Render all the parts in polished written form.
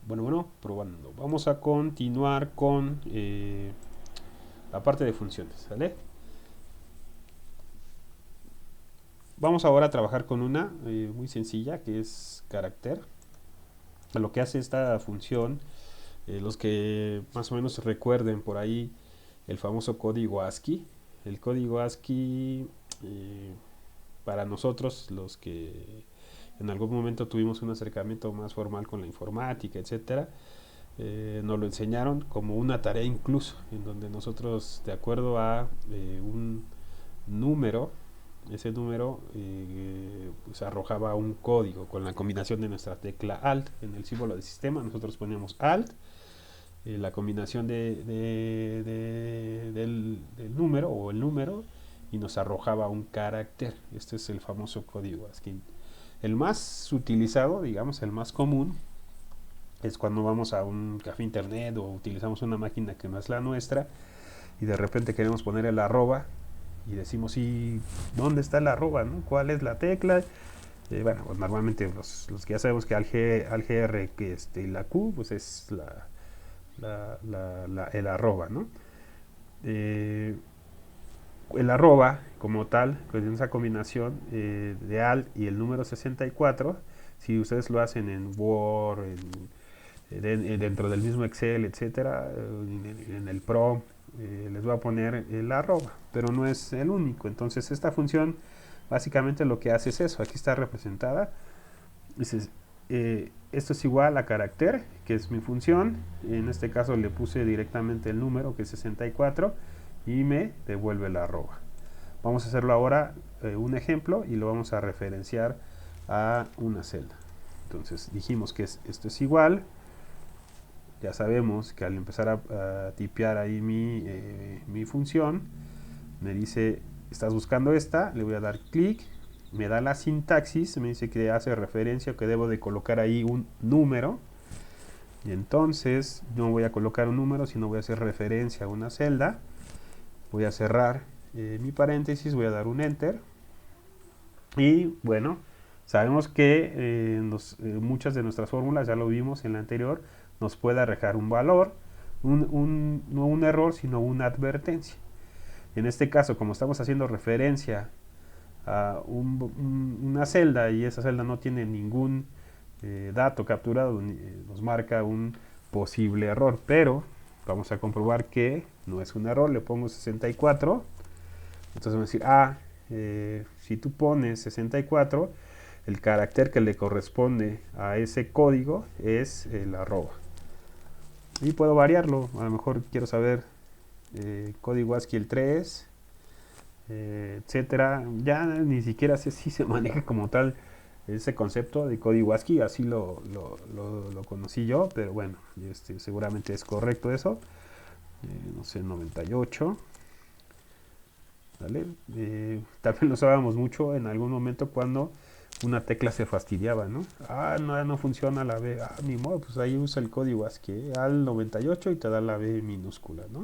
Bueno, probando. Vamos a continuar con la parte de funciones, ¿vale? Vamos ahora a trabajar con una muy sencilla que es carácter. Lo que hace esta función, los que más o menos recuerden por ahí el famoso código ASCII. El código ASCII, eh, para nosotros, los que en algún momento tuvimos un acercamiento más formal con la informática, etcétera, nos lo enseñaron como una tarea incluso, en donde nosotros, de acuerdo a un número, ese número pues arrojaba un código con la combinación de nuestra tecla Alt en el símbolo de sistema. Nosotros poníamos Alt, la combinación del número o el número, y nos arrojaba un carácter. Este es el famoso código ASCII. El más utilizado, digamos, el más común, es cuando vamos a un café internet o utilizamos una máquina que no es la nuestra y de repente queremos poner el arroba y decimos, ¿y dónde está el arroba? ¿No? ¿Cuál es la tecla? Bueno, pues normalmente los que ya sabemos que al GR que y la Q, pues es el arroba, ¿no? Eh, el arroba como tal, con esa combinación de alt y el número 64, si ustedes lo hacen en Word, dentro del mismo Excel, etcétera, en el Pro, les voy a poner el arroba, pero no es el único. Entonces esta función básicamente lo que hace es eso. Aquí está representada. Dices, esto es igual a carácter, que es mi función. En este caso le puse directamente el número, que es 64, y me devuelve el arroba. Vamos a hacerlo ahora un ejemplo y lo vamos a referenciar a una celda. Entonces dijimos que esto es igual. Ya sabemos que al empezar a tipear ahí mi función, me dice, estás buscando esta, le voy a dar clic, me da la sintaxis, me dice que hace referencia o que debo de colocar ahí un número, y entonces no voy a colocar un número, sino voy a hacer referencia a una celda, voy a cerrar mi paréntesis, voy a dar un enter, y bueno, sabemos que muchas de nuestras fórmulas, ya lo vimos en la anterior, nos puede arrojar un valor, no un error, sino una advertencia. En este caso, como estamos haciendo referencia a una celda y esa celda no tiene ningún dato capturado, nos marca un posible error, pero vamos a comprobar que no es un error. Le pongo 64, entonces vamos a decir, si tú pones 64, el carácter que le corresponde a ese código es el arroba. Y puedo variarlo, a lo mejor quiero saber código ASCII el 3, etcétera. Ya ni siquiera sé si se maneja como tal ese concepto de código ASCII, así lo conocí yo, pero bueno, seguramente es correcto eso. No sé, 98. ¿Vale? También lo usábamos mucho en algún momento cuando una tecla se fastidiaba, ¿no? No, no funciona la B. Ni modo, pues ahí usa el código ASCII al 98 y te da la B minúscula, ¿no?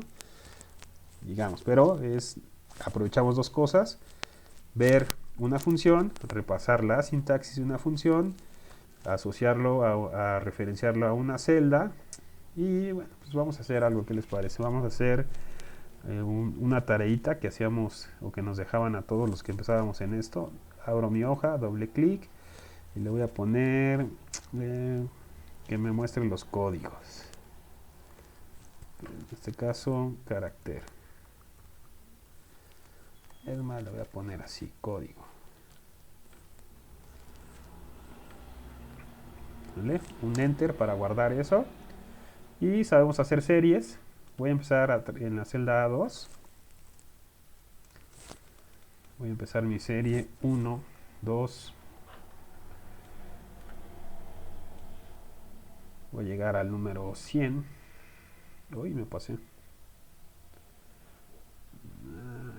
Digamos, pero aprovechamos dos cosas: ver una función, repasar la sintaxis de una función, asociarlo a referenciarlo a una celda. Y bueno, pues vamos a hacer algo. ¿Que les parece? Vamos a hacer una tareita que hacíamos o que nos dejaban a todos los que empezábamos en esto. Abro mi hoja, doble clic y le voy a poner que me muestren los códigos. En este caso, carácter. Es más, le voy a poner así, código. ¿Vale? Un enter para guardar eso. Y sabemos hacer series. Voy a empezar en la celda A2. Voy a empezar mi serie 1, 2. Voy a llegar al número 100. Uy, me pasé.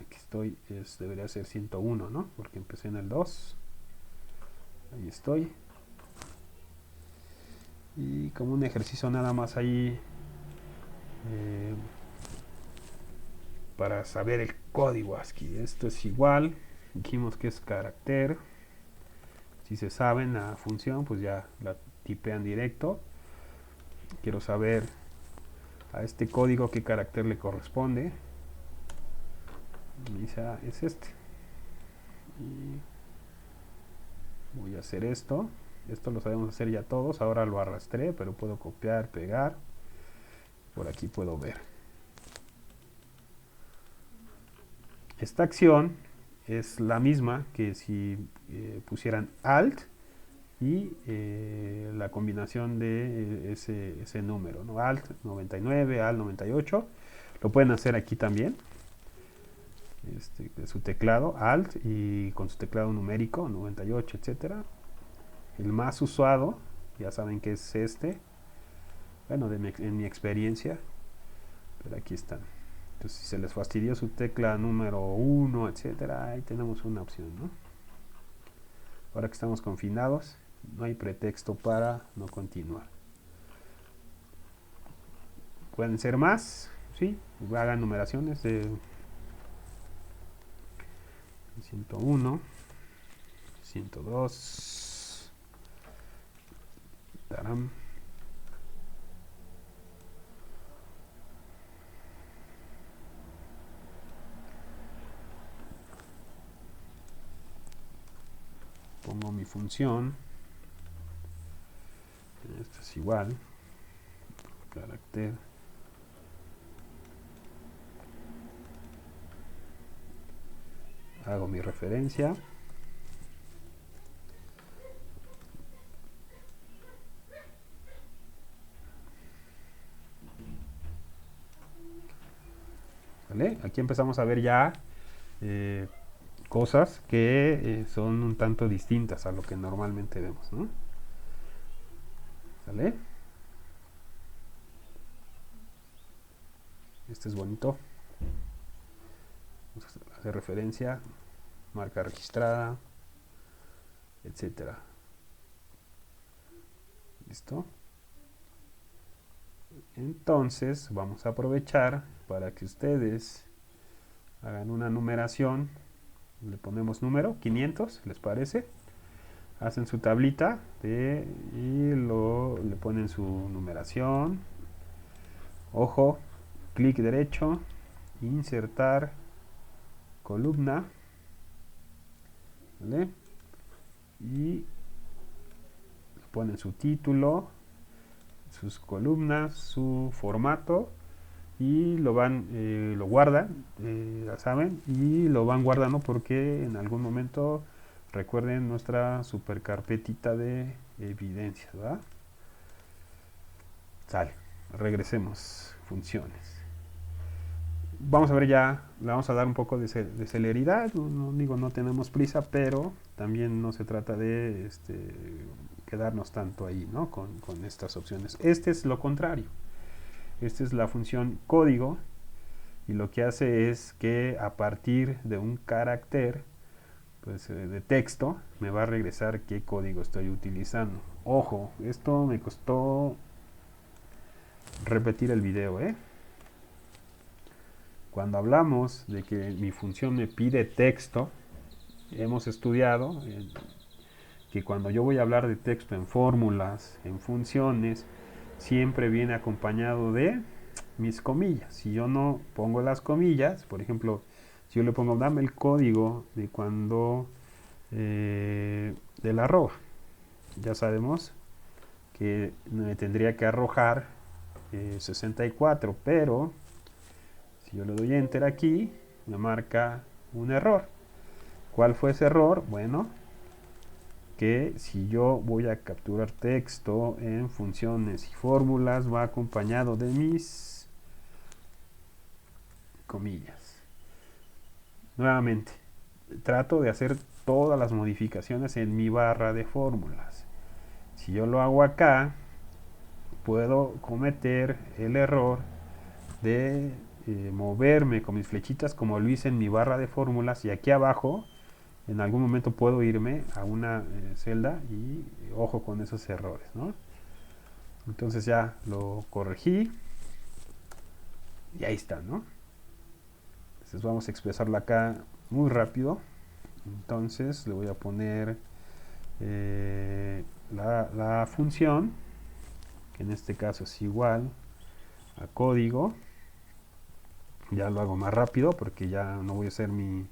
Aquí estoy. Debería ser 101, ¿no? Porque empecé en el 2. Ahí estoy. Y como un ejercicio nada más ahí para saber el código ASCII. Esto es igual. Dijimos que es carácter. Si se sabe la función, pues ya la tipean directo. quiero saber a este código qué carácter le corresponde. Me dice, ah, es este. Y voy a hacer esto. Esto lo sabemos hacer ya todos. Ahora lo arrastré, pero puedo copiar, pegar. Por aquí puedo ver. Esta acción es la misma que si pusieran Alt y la combinación de ese número, ¿no? Alt 99, Alt 98. Lo pueden hacer aquí también. De su teclado Alt y con su teclado numérico 98, etcétera. El más usado, ya saben que es este. Bueno, en mi experiencia, pero aquí están. Entonces, si se les fastidió su tecla número 1, etcétera, ahí tenemos una opción, ¿no? Ahora que estamos confinados, no hay pretexto para no continuar. Pueden ser más, sí, hagan numeraciones de 101, 102, taram. Pongo mi función, esto es igual, carácter, hago mi referencia, ¿vale? Aquí empezamos a ver ya cosas que son un tanto distintas a lo que normalmente vemos, ¿no? ¿Sale? Este es bonito. Vamos a hacer referencia, marca registrada, etcétera. ¿Listo? Entonces vamos a aprovechar para que ustedes hagan una numeración. Le ponemos número 500, ¿les parece? Hacen su tablita y le ponen su numeración. Ojo, clic derecho, insertar columna, ¿vale? Y ponen su título, sus columnas, su formato y lo guardan, ya saben, y lo van guardando porque en algún momento recuerden nuestra super carpetita de evidencias, ¿verdad? Sale, regresemos, funciones. Vamos a ver ya, le vamos a dar un poco de celeridad, no tenemos prisa, pero también no se trata de quedarnos tanto ahí, ¿no? Con estas opciones. Este es lo contrario. Esta es la función código y lo que hace es que a partir de un carácter pues, de texto me va a regresar qué código estoy utilizando. Ojo, esto me costó repetir el video, ¿eh? Cuando hablamos de que mi función me pide texto, hemos estudiado que cuando yo voy a hablar de texto en fórmulas, en funciones, siempre viene acompañado de mis comillas. Si yo no pongo las comillas, por ejemplo, si yo le pongo dame el código de cuando del arroba, ya sabemos que me tendría que arrojar 64, pero si yo le doy enter aquí, me marca un error. ¿Cuál fue ese error? Bueno, que si yo voy a capturar texto en funciones y fórmulas va acompañado de mis comillas. Nuevamente, trato de hacer todas las modificaciones en mi barra de fórmulas. Si yo lo hago acá, puedo cometer el error de moverme con mis flechitas como lo hice en mi barra de fórmulas y aquí abajo en algún momento puedo irme a una celda y ojo con esos errores, ¿no? Entonces ya lo corregí y ahí está, ¿no? Entonces vamos a expresarlo acá muy rápido. Entonces le voy a poner la función que en este caso es igual a código. Ya lo hago más rápido porque ya no voy a hacer no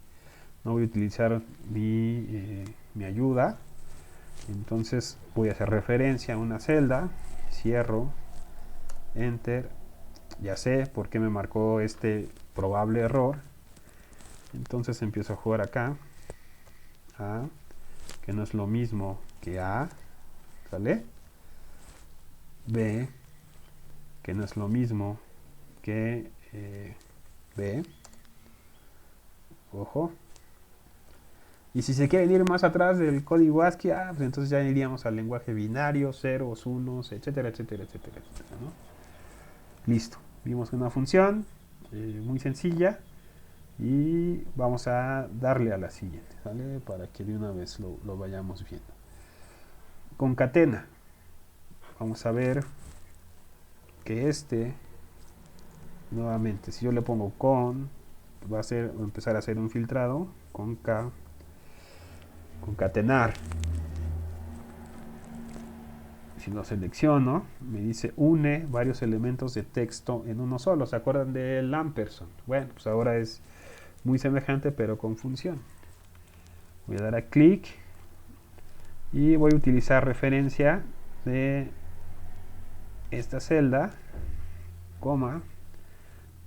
voy a utilizar mi ayuda. Entonces voy a hacer referencia a una celda, cierro, enter, ya sé por qué me marcó este probable error. Entonces empiezo a jugar acá, A, que no es lo mismo que A, ¿sale? B, que no es lo mismo que B, ojo. Y si se quieren ir más atrás del código ASCII, pues entonces ya iríamos al lenguaje binario, ceros, unos, etcétera, etcétera, etcétera, etcétera, ¿no? Listo, vimos una función muy sencilla y vamos a darle a la siguiente, ¿vale? Para que de una vez lo vayamos viendo. Concatena. Vamos a ver que nuevamente, si yo le pongo con, va a empezar a hacer un filtrado, con K, concatenar. Si lo selecciono, me dice une varios elementos de texto en uno solo. ¿Se acuerdan del ampersand? Bueno, pues ahora es muy semejante, pero con función. Voy a dar a clic y voy a utilizar referencia de esta celda, coma,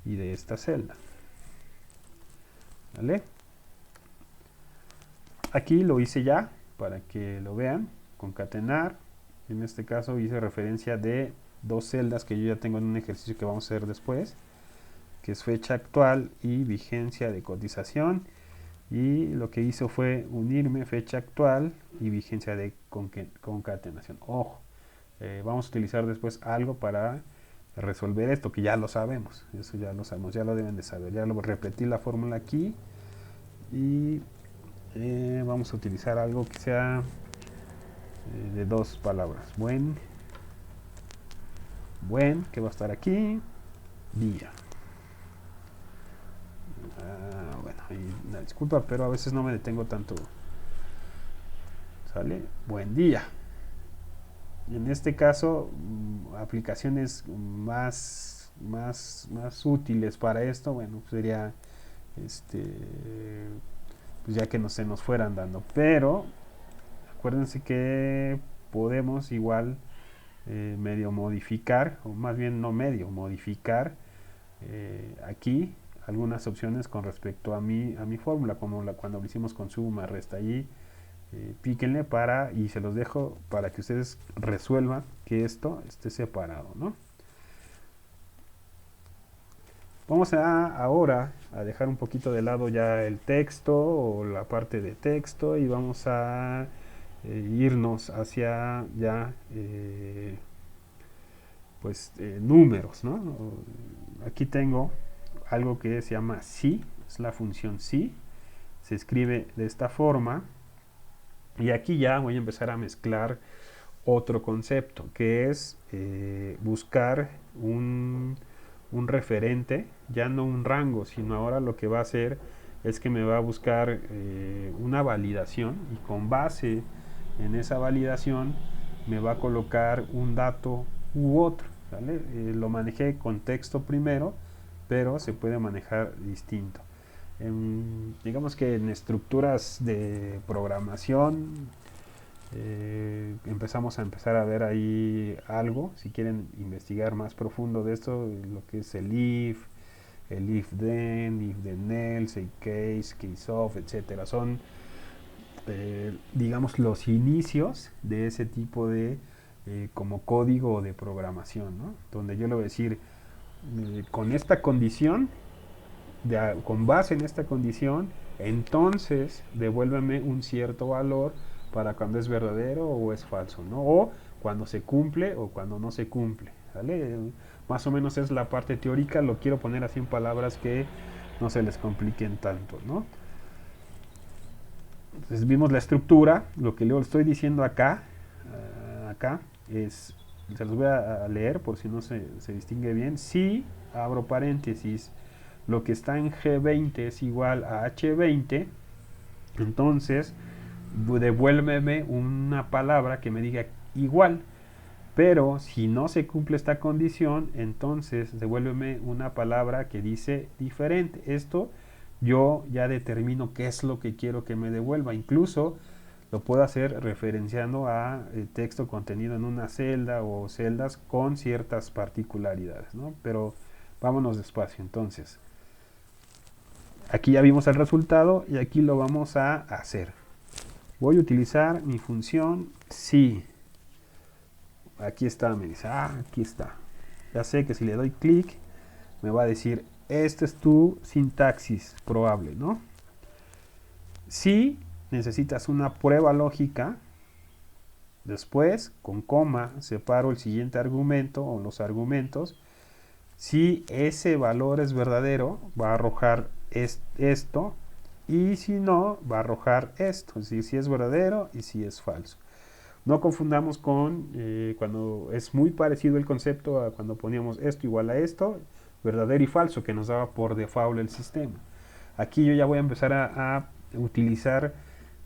y de esta celda. ¿Vale? Aquí lo hice ya, para que lo vean, concatenar. En este caso hice referencia de dos celdas que yo ya tengo en un ejercicio que vamos a hacer después, que es fecha actual y vigencia de cotización. Y lo que hizo fue unirme fecha actual y vigencia de concatenación. Ojo, vamos a utilizar después algo para resolver esto, que ya lo sabemos. Eso ya lo sabemos, ya lo deben de saber. Ya lo repetí la fórmula aquí. Y vamos a utilizar algo que sea de dos palabras. Buen, que va a estar aquí. Día. Bueno, y una disculpa, pero a veces no me detengo tanto. ¿Sale? Buen día. En este caso, aplicaciones más útiles para esto, bueno, sería pues ya que no se nos fueran dando. Pero acuérdense que podemos igual medio modificar, o más bien no medio, modificar aquí algunas opciones con respecto a mi fórmula, como cuando lo hicimos con suma, resta. Allí píquenle y se los dejo para que ustedes resuelvan que esto esté separado, ¿no? Vamos ahora a dejar un poquito de lado ya el texto o la parte de texto y vamos a irnos hacia ya números, ¿no? Aquí tengo algo que se llama si, es la función si, se escribe de esta forma y aquí ya voy a empezar a mezclar otro concepto que es buscar un referente, ya no un rango, sino ahora lo que va a hacer es que me va a buscar una validación y con base en esa validación me va a colocar un dato u otro, ¿vale? Lo manejé con texto primero, pero se puede manejar distinto. Digamos que en estructuras de programación empezar a ver ahí algo, si quieren investigar más profundo de esto, lo que es el if then else, el case of, etcétera, son digamos los inicios de ese tipo de como código de programación, ¿no? Donde yo le voy a decir con esta condición, con base en esta condición, entonces devuélveme un cierto valor para cuando es verdadero o es falso, ¿no? O cuando se cumple o cuando no se cumple, ¿vale? Más o menos es la parte teórica, lo quiero poner así en palabras que no se les compliquen tanto, ¿no? Entonces vimos la estructura, lo que le estoy diciendo acá es, se los voy a leer por si no se distingue bien. Si, abro paréntesis, lo que está en G20 es igual a H20, entonces devuélveme una palabra que me diga igual. Pero si no se cumple esta condición, entonces devuélveme una palabra que dice diferente. Esto yo ya determino qué es lo que quiero que me devuelva. Incluso lo puedo hacer referenciando a texto contenido en una celda o celdas con ciertas particularidades, ¿no? Pero vámonos despacio. Entonces, aquí ya vimos el resultado y aquí lo vamos a hacer. Voy a utilizar mi función si. Aquí está, me dice, aquí está. Ya sé que si le doy clic, me va a decir, esta es tu sintaxis probable, ¿no? Si necesitas una prueba lógica, después, con coma, separo el siguiente argumento o los argumentos. Si ese valor es verdadero, va a arrojar esto, y si no, va a arrojar esto. Es decir, si es verdadero y si es falso. No confundamos con cuando es muy parecido el concepto a cuando poníamos esto igual a esto, verdadero y falso, que nos daba por default el sistema. Aquí yo ya voy a empezar a utilizar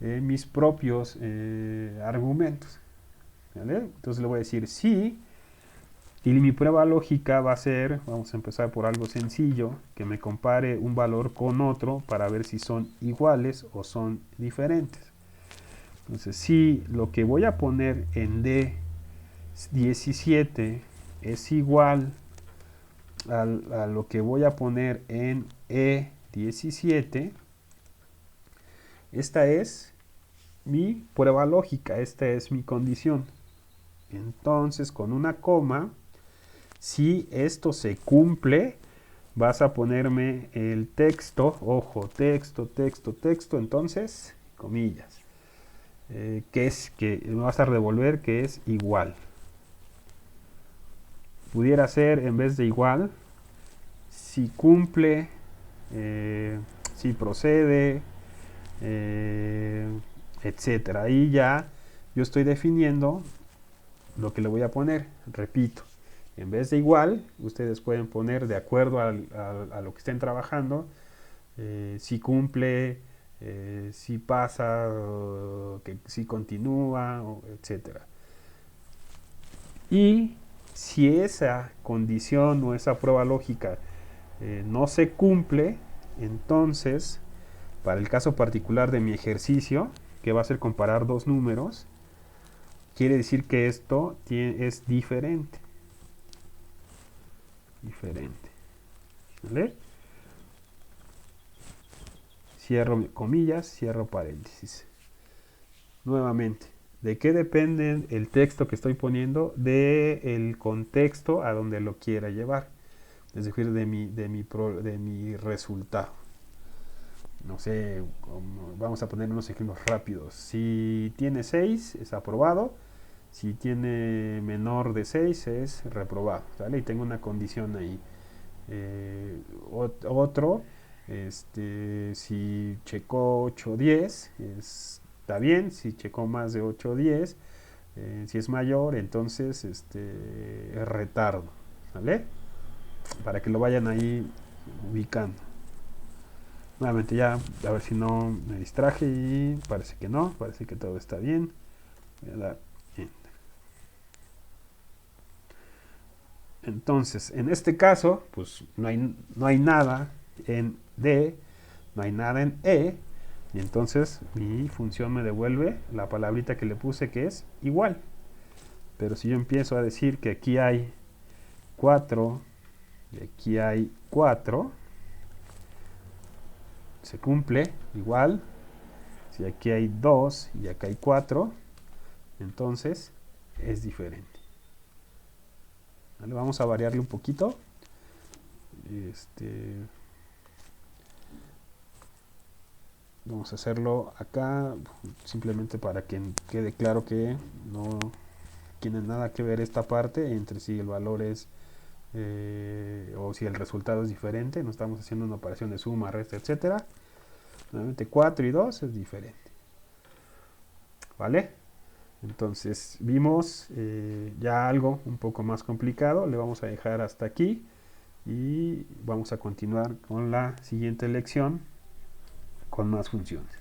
mis propios argumentos. ¿Vale? Entonces le voy a decir sí, y mi prueba lógica va a ser, vamos a empezar por algo sencillo, que me compare un valor con otro para ver si son iguales o son diferentes. Entonces, si lo que voy a poner en D17 es igual a lo que voy a poner en E17, esta es mi prueba lógica, esta es mi condición. Entonces, con una coma, si esto se cumple, vas a ponerme el texto, ojo, texto, texto, texto, entonces, comillas. Que es que me vas a devolver que es igual. Pudiera ser en vez de igual, si cumple, si procede, etcétera. Ahí ya yo estoy definiendo lo que le voy a poner. Repito, en vez de igual, ustedes pueden poner de acuerdo a lo que estén trabajando, si cumple, si pasa, que si continúa, etcétera. Y si esa condición o esa prueba lógica no se cumple, entonces, para el caso particular de mi ejercicio, que va a ser comparar dos números, quiere decir que esto es diferente. Diferente. ¿Vale? Cierro comillas, cierro paréntesis. Nuevamente, ¿de qué depende el texto que estoy poniendo? Del contexto a donde lo quiera llevar. Es decir, de mi resultado. No sé, vamos a poner unos ejemplos rápidos. Si tiene 6, es aprobado. Si tiene menor de 6, es reprobado. ¿Vale? Y tengo una condición ahí. Otro, si checó 8 o 10, está bien. Si checó más de 8 o 10, si es mayor, entonces es retardo. ¿Vale? Para que lo vayan ahí ubicando. Nuevamente ya, a ver si no me distraje y parece que no, parece que todo está bien. Voy a dar Enter. Entonces, en este caso, pues no hay nada en D, no hay nada en E, y entonces mi función me devuelve la palabrita que le puse que es igual. Pero si yo empiezo a decir que aquí hay 4 y aquí hay 4, se cumple igual. Si aquí hay 2 y acá hay 4, entonces es diferente. ¿Vale? Vamos a variarle un poquito. Vamos a hacerlo acá simplemente para que quede claro que no tiene nada que ver esta parte entre si el valor es o si el resultado es diferente. No estamos haciendo una operación de suma, resta, etcétera. Nuevamente 4 y 2 es diferente. ¿Vale? Entonces vimos ya algo un poco más complicado. Le vamos a dejar hasta aquí y vamos a continuar con la siguiente lección con más funciones.